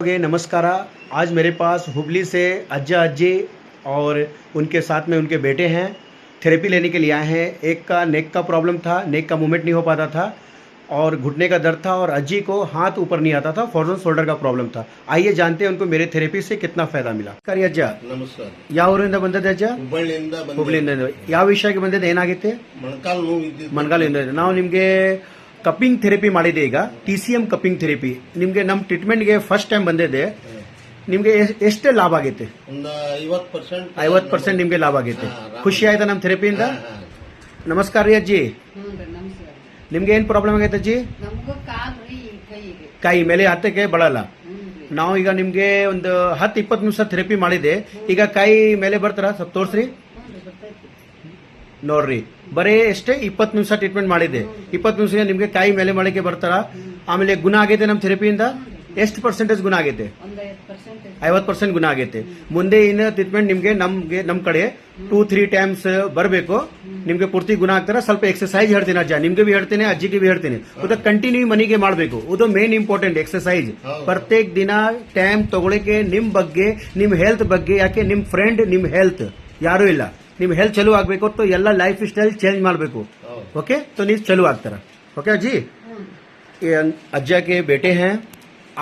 नमस्कार। आज मेरे पास हुबली से अज्जा अज्जी और उनके साथ में उनके बेटे हैं, थेरेपी लेने के लिए आए हैं। एक का नेक का प्रॉब्लम था, नेक का मूवमेंट नहीं हो पाता था और घुटने का दर्द था, और अज्जी को हाथ ऊपर नहीं आता था, फॉर्जन शोल्डर का प्रॉब्लम था। आइए जानते हैं उनको मेरे थेरेपी से कितना फायदा मिला। करी अज्जा, ನಮಸ್ಕಾರ. ಯಾವ ಊರಿಂದ ಬಂದದ್ದು ಅಜ್ಜ? ಹುಬ್ಬಳ್ಳಿಯಿಂದ ಹುಬ್ಳಿಯಿಂದ. ಯಾವ ವಿಷಯಕ್ಕೆ ಬಂದಿದ್ದು, ಏನಾಗಿತ್ತು? ಮೊಣಕಾಲು ನೋವು ಇದ್ದಿದ್ದು. ಮನ್ಗಾಲಿಂದ. ನಾವು ನಿಮಗೆ ಕಪ್ಪಿಂಗ್ ಥೆರಪಿ ಮಾಡಿದೆ. ಈಗ TCM ಕಪ್ಪಿಂಗ್ ಥೆರಪಿ ನಿಮಗೆ ನಮ್ಮ ಟ್ರೀಟ್ಮೆಂಟ್ಗೆ ಫಸ್ಟ್ ಟೈಮ್ ಬಂದಿದೆ. ನಿಮಗೆ ಎಷ್ಟು ಲಾಭ ಆಗೈತೆ? ಒಂದು 50%. 50% ನಿಮಗೆ ಲಾಭ ಆಗೈತೆ. ಖುಷಿ ಆಯ್ತಾ ನಮ್ಮ ಥೆರಪಿಯಿಂದ? ನಮಸ್ಕಾರ ರೀ ಅಜ್ಜಿ. ನಮಸ್ಕಾರ. ನಿಮ್ಗೆ ಏನ್ ಪ್ರಾಬ್ಲಮ್ ಆಗೈತೆ ಅಜ್ಜಿ? ನಮಗೂ ಕಾಲ್ರಿ ಕೈಗೆ. ಕೈ ಮೇಲೆ ಹತ್ತಕ್ಕೆ ಬರಲ್ಲ. ನಾವು ಈಗ ನಿಮ್ಗೆ ಒಂದು 10-20 ನಿಮಿಷ ಥೆರಪಿ ಮಾಡಿದೆ. ಈಗ ಕೈ ಮೇಲೆ ಬರ್ತಾರ? ಸ್ವಲ್ಪ ತೋರ್ಸ್ರಿ ನೋಡ್ರಿ. ಬರೀ ಎಷ್ಟೇ 20 ನಿಮಿಷ ಟ್ರೀಟ್ಮೆಂಟ್ ಮಾಡಿದೆ. 20 ನಿಮಿಷ ನಿಮ್ಗೆ ಕೈ ಮೇಲೆ ಮಾಡಕ್ಕೆ ಬರ್ತಾರ. ಆಮೇಲೆ ಗುಣ ಆಗೈತೆ ನಮ್ಮ ಥೆರಪಿಯಿಂದ? ಎಷ್ಟು ಪರ್ಸೆಂಟೇಜ್ ಗುಣ ಆಗೈತೆ? ಒಂದು 50%. 50% ಗುಣ ಆಗೈತೆ. ಮುಂದೆ ಇನ್ನ ಟ್ರೀಟ್ಮೆಂಟ್ ನಿಮ್ಗೆ ನಮ್ ಕಡೆ 2-3 ಟೈಮ್ಸ್ ಬರಬೇಕು. ನಿಮ್ಗೆ ಪೂರ್ತಿ ಗುಣ ಆಗ್ತಾರ. ಸ್ವಲ್ಪ ಎಕ್ಸರ್ಸೈಜ್ ಹೇಳ್ತೀನಿ ಅಜ್ಜ, ನಿಮ್ಗೆ भी ಹೇಳ್ತೀನಿ, ಅಜ್ಜಿಗೆ भी ಹೇಳ್ತೀನಿ. ಅದು ಕಂಟಿನ್ಯೂ ಮನೆಗೆ ಮಾಡಬೇಕು. ಅದು ಮೇನ್ ಇಂಪಾರ್ಟೆಂಟ್ ಎಕ್ಸರ್ಸೈಜ್. ಪ್ರತ್ಯೇಕ ದಿನ ಟೈಮ್ ತಗೊಳಿಕ್ಕೆ ನಿಮ್ ಬಗ್ಗೆ, ನಿಮ್ ಹೆಲ್ತ್ ಬಗ್ಗೆ. ಯಾಕೆ ನಿಮ್ ಫ್ರೆಂಡ್ ನಿಮ್ ಹೆಲ್ತ್ ಯಾರು ಇಲ್ಲ. ನಿಮ್ ಹೆಲ್ತ್ ಚಲೋ ಆಗ್ಬೇಕು तो ಎಲ್ಲ ಲೈಫ್ ಸ್ಟೈಲ್ ಚೇಂಜ್ ಮಾಡಬೇಕು. ओके तो नहीं चलो ಆಗ್ತಾರ. ओके अजी, ये अज्जा के बेटे हैं.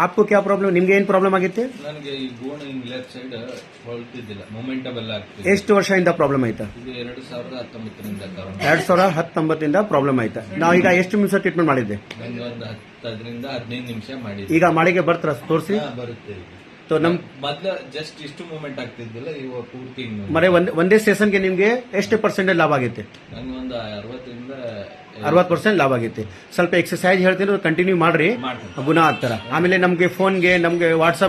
आपको क्या प्रॉब्लम, ನಿಮ್ಗೆ ಏನ್ ಪ್ರಾಬ್ಲಮ್ ಆಗಿತ್ತು? ನನಗೆ ಈ ಬೋನ್ ಲೆಫ್ಟ್ ಸೈಡ್ ಹೊಳ್ತಿದ್ದಿಲ್ಲ, ಮೊಮೆಂಟಬಲ್ ಆಗ್ತಿದೆ. ಎಷ್ಟು ವರ್ಷದಿಂದ ಪ್ರಾಬ್ಲಮ್ ಆಯ್ತಾ? ಇದು 2019 ಕಾರಣ. 2019 ಪ್ರಾಬ್ಲಮ್ ಆಯ್ತಾ? ನಾವು ಈಗ ಎಷ್ಟು ನಿಮಿಷ ಟ್ರೀಟ್ಮೆಂಟ್ ಮಾಡಿದ್ದೆ? ನಂಗೆ ಒಂದು 10ರಿಂದ 15 ನಿಮಿಷ ಮಾಡಿದ್ದೆ. ಈಗ ಮಾಡಿಗೆ ಬರ್ತಾರ? ತೋರಿಸಿ. ಬರುತ್ತೆ. तो ನಮ್ ಮೊದ್ಲು ಜಸ್ಟ್ ಇಷ್ಟು ಮೂಮೆಂಟ್ ಆಗ್ತಿದ್ದಿಲ್ಲ, ಇವಾಗ ಪೂರ್ತಿ ಮರೆ ಒಂದೇ ಸೆಷನ್ಗೆ ನಿಮ್ಗೆ ಎಷ್ಟು ಪರ್ಸೆಂಟೇಜ್ ಲಾಭ ಆಗೈತೆ? ನಂಗೆ ಒಂದು 60ರಿಂದ 60% ಲಾಭ ಆಗೈತೆ. ಸ್ವಲ್ಪ ಎಕ್ಸರ್ಸೈಜ್ ಹೇಳ್ತೀನಿ, ಕಂಟಿನ್ಯೂ ಮಾಡ್ರಿ, ಗುಣ ಆಗ್ತಾರ. ಆಮೇಲೆ ನಮ್ಗೆ ಫೋನ್ಗೆ, ನಮ್ಗೆ ವಾಟ್ಸ್ಆಪ್